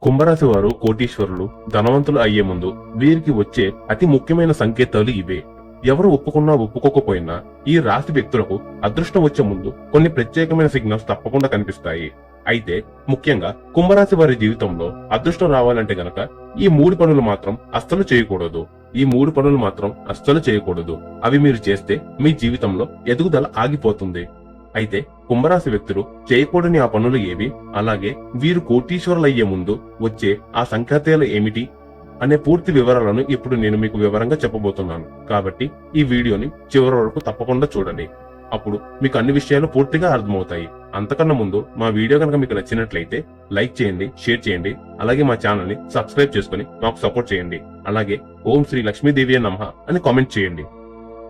కుంభరాశి వారు కోటీశ్వరులు, ధనవంతులు అయ్యే ముందు వీరికి వచ్చే అతి ముఖ్యమైన సంకేతాలు ఇవే. ఎవరు ఒప్పుకున్నా ఒప్పుకోకపోయినా ఈ రాశి వ్యక్తులకు అదృష్టం వచ్చే ముందు కొన్ని ప్రత్యేకమైన సిగ్నల్స్ తప్పకుండా కనిపిస్తాయి. అయితే ముఖ్యంగా కుంభరాశి వారి జీవితంలో అదృష్టం రావాలంటే గనక ఈ మూడు పనులు మాత్రం అస్సలు చేయకూడదు. అవి మీరు చేస్తే మీ జీవితంలో ఎదుగుదల ఆగిపోతుంది. అయితే కుంభరాశి వ్యక్తులు చేయకూడని ఆ పనులు ఏవి, అలాగే వీరు కోటీశ్వరులయ్యే ముందు వచ్చే ఆ సంకేతాలు ఏమిటి అనే పూర్తి వివరాలను ఇప్పుడు నేను మీకు వివరంగా చెప్పబోతున్నాను. కాబట్టి ఈ వీడియోని చివరి వరకు తప్పకుండా చూడండి. అప్పుడు మీకు అన్ని విషయాలు పూర్తిగా అర్థమవుతాయి. అంతకన్నా ముందు మా వీడియో కనుక మీకు నచ్చినట్లయితే లైక్ చేయండి, షేర్ చేయండి, అలాగే మా ఛానల్ ని సబ్స్క్రైబ్ చేసుకుని మాకు సపోర్ట్ చేయండి. అలాగే ఓం శ్రీ లక్ష్మీదేవి నమః అని కామెంట్ చేయండి.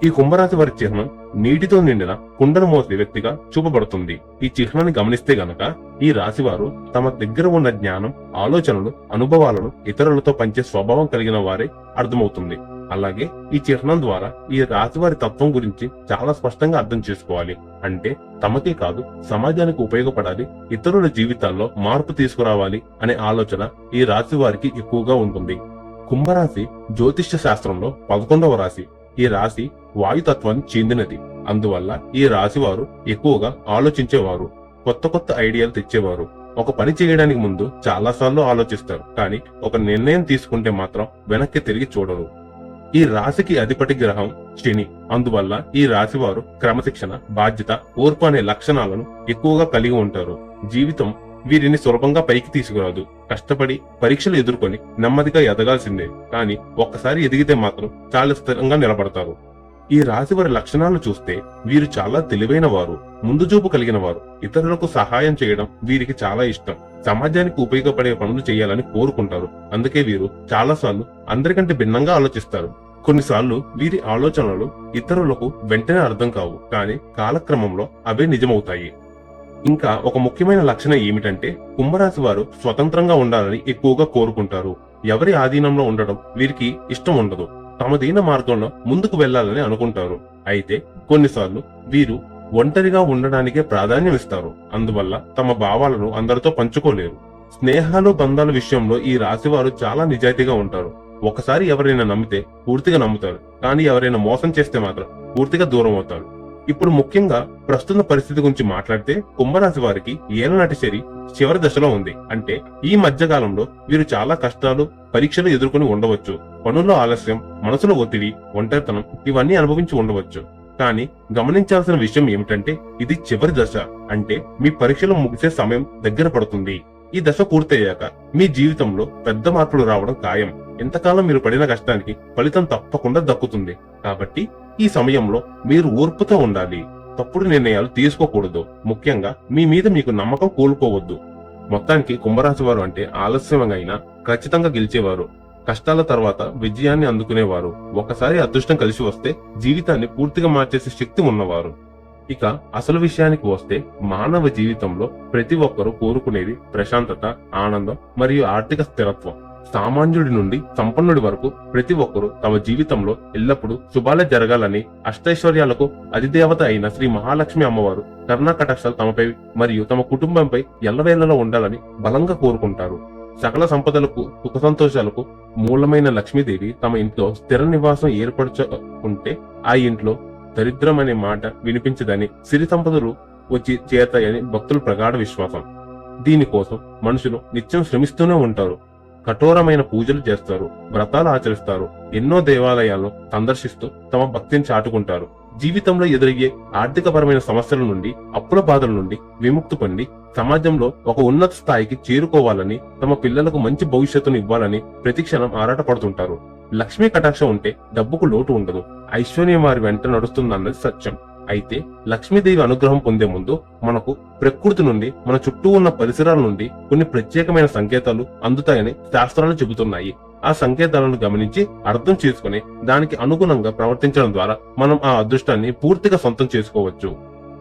ఈ కుంభరాశి వారి చిహ్నం నీటితో నిండిన కుండను మోసే వ్యక్తిగా చూపబడుతుంది. ఈ చిహ్నాన్ని గమనిస్తే గనక ఈ రాశి వారు తమ దగ్గర ఉన్న జ్ఞానం, ఆలోచనలు, అనుభవాలను ఇతరులతో పంచే స్వభావం కలిగిన వారే అర్థమవుతుంది. అలాగే ఈ చిహ్నం ద్వారా ఈ రాశి వారి తత్వం గురించి చాలా స్పష్టంగా అర్థం చేసుకోవాలి. అంటే తమకే కాదు, సమాజానికి ఉపయోగపడాలి, ఇతరుల జీవితాల్లో మార్పు తీసుకురావాలి అనే ఆలోచన ఈ రాశి వారికి ఎక్కువగా ఉంటుంది. కుంభరాశి జ్యోతిష్య శాస్త్రంలో 11వ రాశి. ఈ రాశి వాయుతత్వానికి చెందినది. అందువల్ల ఈ రాశి వారు ఎక్కువగా ఆలోచించేవారు, కొత్త ఐడియాలు తెచ్చేవారు. ఒక పని చేయడానికి ముందు చాలా సార్లు ఆలోచిస్తారు, కానీ ఒక నిర్ణయం తీసుకుంటే మాత్రం వెనక్కి తిరిగి చూడరు. ఈ రాశికి అధిపతి గ్రహం శని. అందువల్ల ఈ రాశి వారు క్రమశిక్షణ, బాధ్యత, ఓర్పు అనే లక్షణాలను ఎక్కువగా కలిగి ఉంటారు. జీవితం వీరిని సులభంగా పైకి తీసుకురాదు. కష్టపడి పరీక్షలు ఎదుర్కొని నెమ్మదిగా ఎదగాల్సిందే. కానీ ఒక్కసారి ఎదిగితే మాత్రం చాలా స్థిరంగా నిలబడతారు. ఈ రాశి వారి లక్షణాలు చూస్తే వీరు చాలా తెలివైన వారు, ముందు చూపు కలిగిన వారు. ఇతరులకు సహాయం చేయడం వీరికి చాలా ఇష్టం. సమాజానికి ఉపయోగపడే పనులు చేయాలని కోరుకుంటారు. అందుకే వీరు చాలా సార్లు అందరికంటే భిన్నంగా ఆలోచిస్తారు. కొన్నిసార్లు వీరి ఆలోచనలు ఇతరులకు వెంటనే అర్థం కావు, కానీ కాలక్రమంలో అవే నిజమవుతాయి. ఇంకా ఒక ముఖ్యమైన లక్షణం ఏమిటంటే కుంభరాశి వారు స్వతంత్రంగా ఉండాలని ఎక్కువగా కోరుకుంటారు. ఎవరి ఆధీనంలో ఉండడం వీరికి ఇష్టం ఉండదు. తమదైన మార్గంలో ముందుకు వెళ్లాలని అనుకుంటారు. అయితే కొన్నిసార్లు వీరు ఒంటరిగా ఉండడానికే ప్రాధాన్యం ఇస్తారు. అందువల్ల తమ భావాలను అందరితో పంచుకోలేరు. స్నేహాలు, బంధాల విషయంలో ఈ రాశి వారు చాలా నిజాయితీగా ఉంటారు. ఒకసారి ఎవరైనా నమ్మితే పూర్తిగా నమ్ముతారు, కానీ ఎవరైనా మోసం చేస్తే మాత్రం పూర్తిగా దూరం అవుతారు. ఇప్పుడు ముఖ్యంగా ప్రస్తుత పరిస్థితి గురించి మాట్లాడితే కుంభరాశి వారికి ఏలనాటి శని చివరి దశలో ఉంది. అంటే ఈ మధ్య కాలంలో వీరు చాలా కష్టాలు, పరీక్షలు ఎదుర్కొని ఉండవచ్చు. పనుల్లో ఆలస్యం, మనసులో ఒత్తిడి, ఒంటరితనం ఇవన్నీ అనుభవించి ఉండవచ్చు. కానీ గమనించాల్సిన విషయం ఏమిటంటే ఇది చివరి దశ. అంటే మీ పరీక్షలు ముగిసే సమయం దగ్గర పడుతుంది. ఈ దశ పూర్తయ్యాక మీ జీవితంలో పెద్ద మార్పులు రావడం ఖాయం. ఎంతకాలం మీరు పడిన కష్టానికి ఫలితం తప్పకుండా దక్కుతుంది. కాబట్టి ఈ సమయంలో మీరు ఓర్పుతో ఉండాలి. తప్పుడు నిర్ణయాలు తీసుకోకూడదు. ముఖ్యంగా మీ మీద మీకు నమ్మకం కోల్పోవద్దు. మొత్తానికి కుంభరాశి వారు అంటే ఆలస్యంగా అయినా ఖచ్చితంగా గెలిచేవారు. కష్టాల తర్వాత విజయాన్ని అందుకునేవారు. ఒకసారి అదృష్టం కలిసి వస్తే జీవితాన్ని పూర్తిగా మార్చేసే శక్తి ఉన్నవారు. ఇక అసలు విషయానికి వస్తే మానవ జీవితంలో ప్రతి ఒక్కరూ కోరుకునేది ప్రశాంతత, ఆనందం మరియు ఆర్థిక స్థిరత్వం. సామాన్యుడి నుండి సంపన్నుడి వరకు ప్రతి ఒక్కరూ తమ జీవితంలో ఎల్లప్పుడూ శుభాలే జరగాలని, అష్టైశ్వర్యాలకు అధిదేవత అయిన శ్రీ మహాలక్ష్మి అమ్మవారు కరుణా కటాక్షాలు తమపై మరియు తమ కుటుంబంపై ఎల్లవేళలో ఉండాలని బలంగా కోరుకుంటారు. సకల సంపదలకు, సుఖ సంతోషాలకు మూలమైన లక్ష్మీదేవి తమ ఇంట్లో స్థిర నివాసం ఏర్పరచుకుంటే ఆ ఇంట్లో దరిద్రం అనే మాట వినిపించదని, సిరి సంపదలు వచ్చి చేరతాయని భక్తుల ప్రగాఢ విశ్వాసం. దీనికోసం మనుషులు నిత్యం శ్రమిస్తూనే ఉంటారు. కఠోరమైన పూజలు చేస్తారు, వ్రతాలు ఆచరిస్తారు, ఎన్నో దేవాలయాలను సందర్శిస్తూ తమ భక్తిని చాటుకుంటారు. జీవితంలో ఎదురయ్యే ఆర్థికపరమైన సమస్యల నుండి, అప్పుల బాధల నుండి విముక్తి పొంది సమాజంలో ఒక ఉన్నత స్థాయికి చేరుకోవాలని, తమ పిల్లలకు మంచి భవిష్యత్తును ఇవ్వాలని ప్రతిక్షణం ఆరాటపడుతుంటారు. లక్ష్మీ కటాక్షం ఉంటే డబ్బుకు లోటు ఉండదు. ఐశ్వర్యం వారి వెంట నడుస్తుందన్నది సత్యం. అయితే లక్ష్మీదేవి అనుగ్రహం పొందే ముందు మనకు ప్రకృతి నుండి, మన చుట్టూ ఉన్న పరిసరాల నుండి కొన్ని ప్రత్యేకమైన సంకేతాలు అందుతాయని శాస్త్రాలు చెబుతున్నాయి. ఆ సంకేతాలను గమనించి అర్థం చేసుకుని దానికి అనుగుణంగా ప్రవర్తించడం ద్వారా మనం ఆ అదృష్టాన్ని పూర్తిగా సొంతం చేసుకోవచ్చు.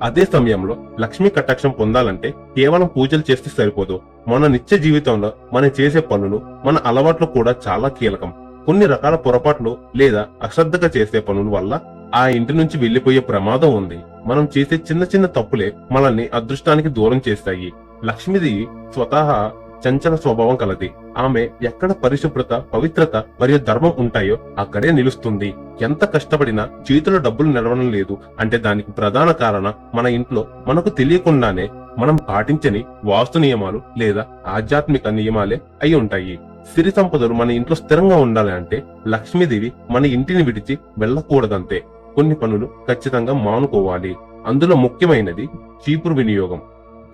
అదే సమయంలో లక్ష్మీ కటాక్షం పొందాలంటే కేవలం పూజలు చేస్తే సరిపోదు. మన నిత్య జీవితంలో మనం చేసే పనులు, మన అలవాట్లు కూడా చాలా కీలకం. కొన్ని రకాల పొరపాట్లు లేదా అశ్రద్ధగా చేసే పనుల వల్ల ఆ ఇంటి నుంచి వెళ్లిపోయే ప్రమాదం ఉంది. మనం చేసే చిన్న చిన్న తప్పులే మనల్ని అదృష్టానికి దూరం చేస్తాయి. లక్ష్మీదేవి స్వతహా చంచల స్వభావం కలది. ఆమె ఎక్కడ పరిశుభ్రత, పవిత్రత మరియు ధర్మం ఉంటాయో అక్కడే నిలుస్తుంది. ఎంత కష్టపడినా చేతిలో డబ్బులు నిలవడం లేదు అంటే దానికి ప్రధాన కారణం మన ఇంట్లో మనకు తెలియకుండానే మనం పాటించని వాస్తు నియమాలు లేదా ఆధ్యాత్మిక నియమాలే అయి ఉంటాయి. సిరి సంపదలు మన ఇంట్లో స్థిరంగా ఉండాలి అంటే లక్ష్మీదేవి మన ఇంటిని విడిచి వెళ్ళకూడదంతే. కొన్ని పనులు ఖచ్చితంగా మానుకోవాలి. అందులో ముఖ్యమైనది చీపురు వినియోగం.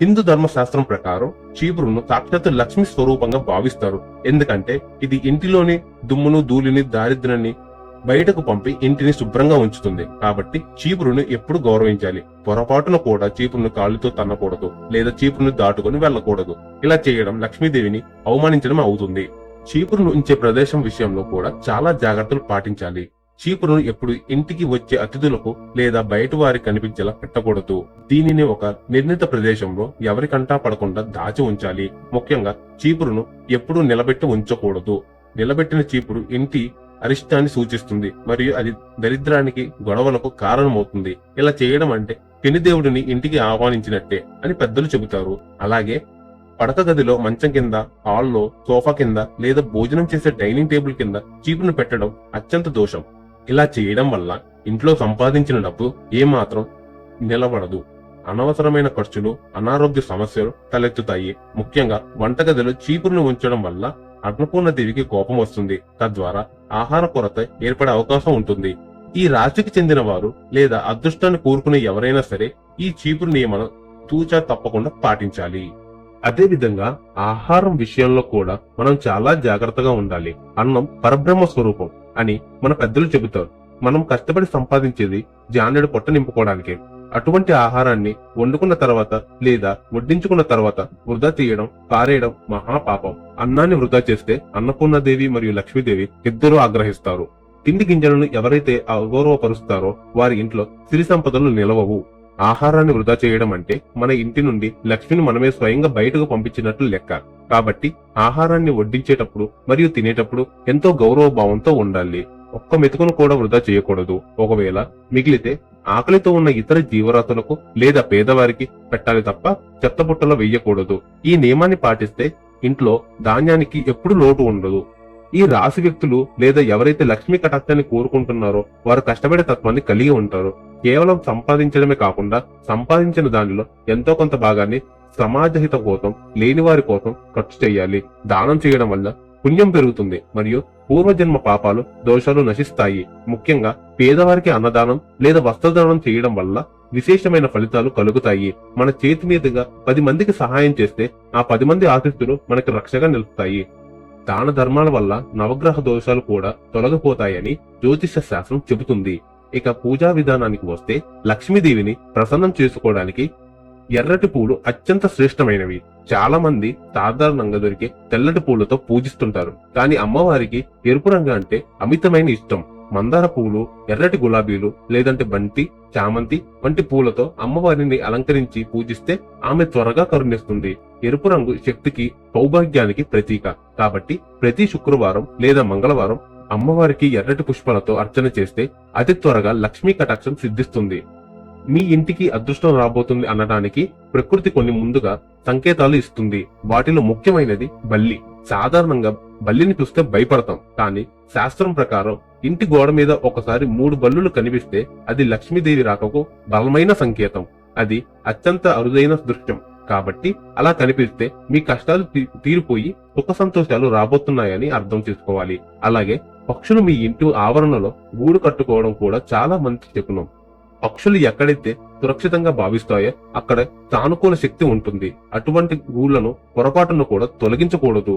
హిందూ ధర్మశాస్త్రం ప్రకారం చీపురును సాక్షాత్ లక్ష్మి స్వరూపంగా భావిస్తారు. ఎందుకంటే ఇది ఇంటిలోని దుమ్మును, ధూళిని, దారిద్ర్యాన్ని బయటకు పంపి ఇంటిని శుభ్రంగా ఉంచుతుంది. కాబట్టి చీపురును ఎప్పుడు గౌరవించాలి. పొరపాటున కూడా చీపురును కాళ్ళతో తన్నకూడదు లేదా చీపురును దాటుకొని వెళ్ళకూడదు. ఇలా చేయడం లక్ష్మీదేవిని అవమానించడం అవుతుంది. చీపురును ఉంచే ప్రదేశం విషయంలో కూడా చాలా జాగ్రత్తలు పాటించాలి. చీపురును ఎప్పుడు ఇంటికి వచ్చే అతిథులకు లేదా బయట వారికి కనిపించేలా పెట్టకూడదు. దీనిని ఒక నిర్ణీత ప్రదేశంలో ఎవరికంటా పడకుండా దాచి ఉంచాలి. ముఖ్యంగా చీపురును ఎప్పుడూ నిలబెట్టి ఉంచకూడదు. నిలబెట్టిన చీపురు ఇంటి అరిష్టాన్ని సూచిస్తుంది మరియు అది దరిద్రానికి, గొడవలకు కారణమవుతుంది. ఇలా చేయడం అంటే శనిదేవుడిని ఇంటికి ఆహ్వానించినట్టే అని పెద్దలు చెబుతారు. అలాగే పడక గదిలో మంచం కింద, హాల్లో సోఫా కింద లేదా భోజనం చేసే డైనింగ్ టేబుల్ కింద చీపురును పెట్టడం అత్యంత దోషం. ఇలా చేయడం వల్ల ఇంట్లో సంపాదించిన డబ్బు ఏమాత్రం నిలబడదు. అనవసరమైన ఖర్చులు, అనారోగ్య సమస్యలు తలెత్తుతాయి. ముఖ్యంగా వంటగదిలో చీపురును ఉంచడం వల్ల అన్నపూర్ణదేవికి కోపం వస్తుంది. తద్వారా ఆహార కొరత ఏర్పడే అవకాశం ఉంటుంది. ఈ రాశికి చెందిన వారు లేదా అదృష్టాన్ని కోరుకునే ఎవరైనా సరే ఈ చీపురు నియమం తూచా తప్పకుండా పాటించాలి. అదే విధంగా ఆహారం విషయంలో కూడా మనం చాలా జాగ్రత్తగా ఉండాలి. అన్నం పరబ్రహ్మ స్వరూపం అని మన పెద్దలు చెబుతారు. మనం కష్టపడి సంపాదించేది జానెడు పొట్ట నింపుకోవడానికే. అటువంటి ఆహారాన్ని వండుకున్న తర్వాత లేదా వడ్డించుకున్న తర్వాత వృధా చేయడం, పారేయడం మహాపాపం. అన్నాన్ని వృధా చేస్తే అన్నపూర్ణదేవి మరియు లక్ష్మీదేవి ఇద్దరూ ఆగ్రహిస్తారు. తిండి గింజలను ఎవరైతే అగౌరవపరుస్తారో వారి ఇంట్లో సిరి సంపదలు నిలవవు. ఆహారాన్ని వృధా చేయడం అంటే మన ఇంటి నుండి లక్ష్మిని మనమే స్వయంగా బయటకు పంపించినట్లు లెక్క. కాబట్టి ఆహారాన్ని వడ్డించేటప్పుడు మరియు తినేటప్పుడు ఎంతో గౌరవ భావంతో ఉండాలి. ఒక్క మెతుకును కూడా వృధా చేయకూడదు. ఒకవేళ మిగిలితే ఆకలితో ఉన్న ఇతర జీవరాశులకు లేదా పేదవారికి పెట్టాలి తప్ప చెత్తబుట్టలో వెయ్యకూడదు. ఈ నియమాన్ని పాటిస్తే ఇంట్లో ధాన్యానికి ఎప్పుడు లోటు ఉండదు. ఈ రాశి వ్యక్తులు లేదా ఎవరైతే లక్ష్మీ కటాక్షాన్ని కోరుకుంటున్నారో వారు కష్టపడే తత్వాన్ని కలిగి ఉంటారు. కేవలం సంపాదించడమే కాకుండా సంపాదించిన దానిలో ఎంతో కొంత భాగాన్ని సమాజహిత కోసం, లేని వారి కోసం ఖర్చు చేయాలి. దానం చేయడం వల్ల పుణ్యం పెరుగుతుంది మరియు పూర్వజన్మ పాపాలు, దోషాలు నశిస్తాయి. ముఖ్యంగా పేదవారికి అన్నదానం లేదా వస్త్రదానం చేయడం వల్ల విశేషమైన ఫలితాలు కలుగుతాయి. మన చేతి మీదుగా 10 మందికి సహాయం చేస్తే ఆ 10 మంది ఆశీస్సులు మనకి రక్షగా నిలుస్తాయి. దాన ధర్మాల వల్ల నవగ్రహ దోషాలు కూడా తొలగిపోతాయని జ్యోతిష శాస్త్రం చెబుతుంది. ఇక పూజా విధానానికి వస్తే లక్ష్మీదేవిని ప్రసన్నం చేసుకోవడానికి ఎర్రటి పూలు అత్యంత శ్రేష్టమైనవి. చాలా మంది సాధారణంగా దొరికే తెల్లటి పూలతో పూజిస్తుంటారు. కానీ అమ్మవారికి ఎరుపు రంగు అంటే అమితమైన ఇష్టం. మందార పూలు, ఎర్రటి గులాబీలు లేదంటే బంతి, చామంతి వంటి పూలతో అమ్మవారిని అలంకరించి పూజిస్తే ఆమె త్వరగా కరుణిస్తుంది. ఎరుపు రంగు శక్తికి, సౌభాగ్యానికి ప్రతీక. కాబట్టి ప్రతి శుక్రవారం లేదా మంగళవారం అమ్మవారికి ఎర్రటి పుష్పాలతో అర్చన చేస్తే అతి త్వరగా లక్ష్మీ కటాక్షం సిద్ధిస్తుంది. మీ ఇంటికి అదృష్టం రాబోతుంది అనడానికి ప్రకృతి కొన్ని ముందుగా సంకేతాలు ఇస్తుంది. వాటిలో ముఖ్యమైనది బల్లి. సాధారణంగా బల్లిని చూస్తే భయపడతాం, కానీ శాస్త్రం ప్రకారం ఇంటి గోడ మీద ఒకసారి 3 బల్లులు కనిపిస్తే అది లక్ష్మీదేవి రాకకు బలమైన సంకేతం. అది అత్యంత అరుదైన దృశ్యం. కాబట్టి అలా కనిపిస్తే మీ కష్టాలు తీరిపోయి సుఖ సంతోషాలు రాబోతున్నాయని అర్థం చేసుకోవాలి. అలాగే పక్షులు మీ ఇంటి ఆవరణలో గూడు కట్టుకోవడం కూడా చాలా మంచి శకునం. పక్షులు ఎక్కడైతే సురక్షితంగా భావిస్తాయో అక్కడ సానుకూల శక్తి ఉంటుంది. అటువంటి గూళ్లను పొరపాటును కూడా తొలగించకూడదు.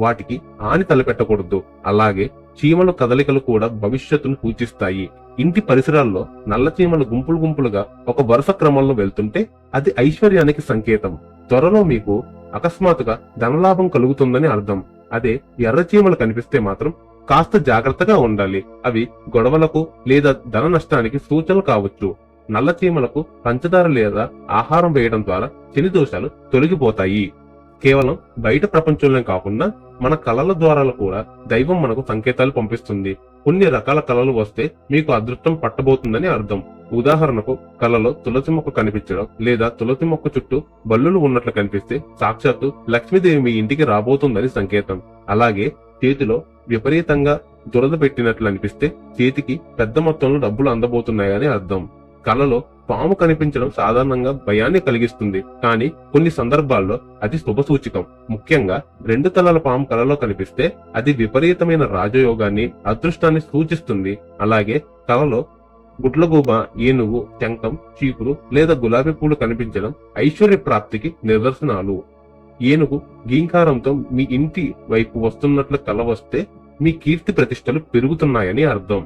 వాటికి హాని తలపెట్టకూడదు. అలాగే చీమల కదలికలు కూడా భవిష్యత్తును సూచిస్తాయి. ఇంటి పరిసరాల్లో నల్ల చీమలు గుంపులు గుంపులుగా ఒక వరుస క్రమంలో వెళ్తుంటే అది ఐశ్వర్యానికి సంకేతం. త్వరలో మీకు అకస్మాత్తుగా ధనలాభం కలుగుతుందని అర్థం. అదే ఎర్ర చీమలు కనిపిస్తే మాత్రం కాస్త జాగ్రత్తగా ఉండాలి. అవి గొడవలకు లేదా ధన నష్టానికి సూచనలు కావచ్చు. నల్ల చీమలకు పంచదార లేదా ఆహారం వేయడం ద్వారా శని దోషాలు తొలగిపోతాయి. కేవలం బయట ప్రపంచంలో కాకుండా మన కళల ద్వారా కూడా దైవం మనకు సంకేతాలు పంపిస్తుంది. కొన్ని రకాల కళలు వస్తే మీకు అదృష్టం పట్టబోతుందని అర్థం. ఉదాహరణకు కళలో తులసి మొక్క కనిపించడం లేదా తులసి మొక్క చుట్టూ బల్లులు ఉన్నట్లు కనిపిస్తే సాక్షాత్తు లక్ష్మీదేవి మీ ఇంటికి రాబోతుందని సంకేతం. అలాగే చేతిలో విపరీతంగా దురద పెట్టినట్లు అనిపిస్తే చేతికి పెద్ద మొత్తంలో డబ్బులు అందబోతున్నాయని అర్థం. కళలో పాము కనిపించడం సాధారణంగా భయాన్ని కలిగిస్తుంది, కానీ కొన్ని సందర్భాల్లో అది శుభ సూచికం. ముఖ్యంగా 2 తలల పాము కళలో కనిపిస్తే అది విపరీతమైన రాజయోగాన్ని, అదృష్టాన్ని సూచిస్తుంది. అలాగే కళలో గుడ్లగూబ, ఏనుగు, శంఖం, చీపురు లేదా గులాబీ పూలు కనిపించడం ఐశ్వర్య ప్రాప్తికి నిదర్శనాలు. ఏనుగు గీంకారంతో మీ ఇంటి వైపు వస్తున్నట్లు కల వస్తే మీ కీర్తి ప్రతిష్టలు పెరుగుతున్నాయని అర్థం.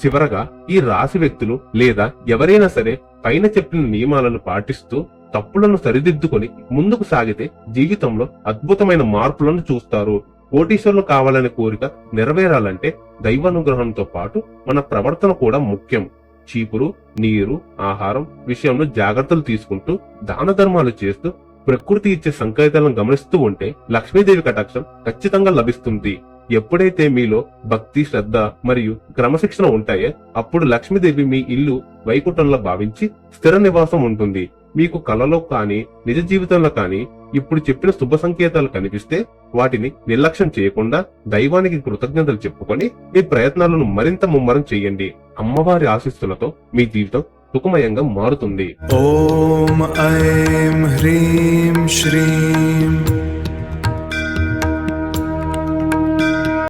చివరగా ఈ రాశి వ్యక్తులు లేదా ఎవరైనా సరే పైన చెప్పిన నియమాలను పాటిస్తూ తప్పులను సరిదిద్దుకొని ముందుకు సాగితే జీవితంలో అద్భుతమైన మార్పులను చూస్తారు. కోటీశ్వరులు కావాలనే కోరిక నెరవేరాలంటే దైవానుగ్రహంతో పాటు మన ప్రవర్తన కూడా ముఖ్యం. చీపురు, నీరు, ఆహారం విషయంలో జాగ్రత్తలు తీసుకుంటూ దాన ధర్మాలు చేస్తూ ప్రకృతి ఇచ్చే సంకేతాలను గమనిస్తూ ఉంటే లక్ష్మీదేవి కటాక్షం ఖచ్చితంగా లభిస్తుంది. ఎప్పుడైతే మీలో భక్తి, శ్రద్ధ మరియు క్రమశిక్షణ ఉంటాయో అప్పుడు లక్ష్మీదేవి మీ ఇల్లు వైకుంఠంలో భావించి స్థిర నివాసం ఉంటుంది. మీకు కలలో కానీ నిజ జీవితంలో కానీ ఇప్పుడు చెప్పిన శుభ సంకేతాలు కనిపిస్తే వాటిని నిర్లక్ష్యం చేయకుండా దైవానికి కృతజ్ఞతలు చెప్పుకొని మీ ప్రయత్నాలను మరింత ముమ్మరం చేయండి. అమ్మవారి ఆశీస్సులతో మీ జీవితం సుఖమయంగా మారుతుంది. ఓం ఐం హ్రీం శ్రీం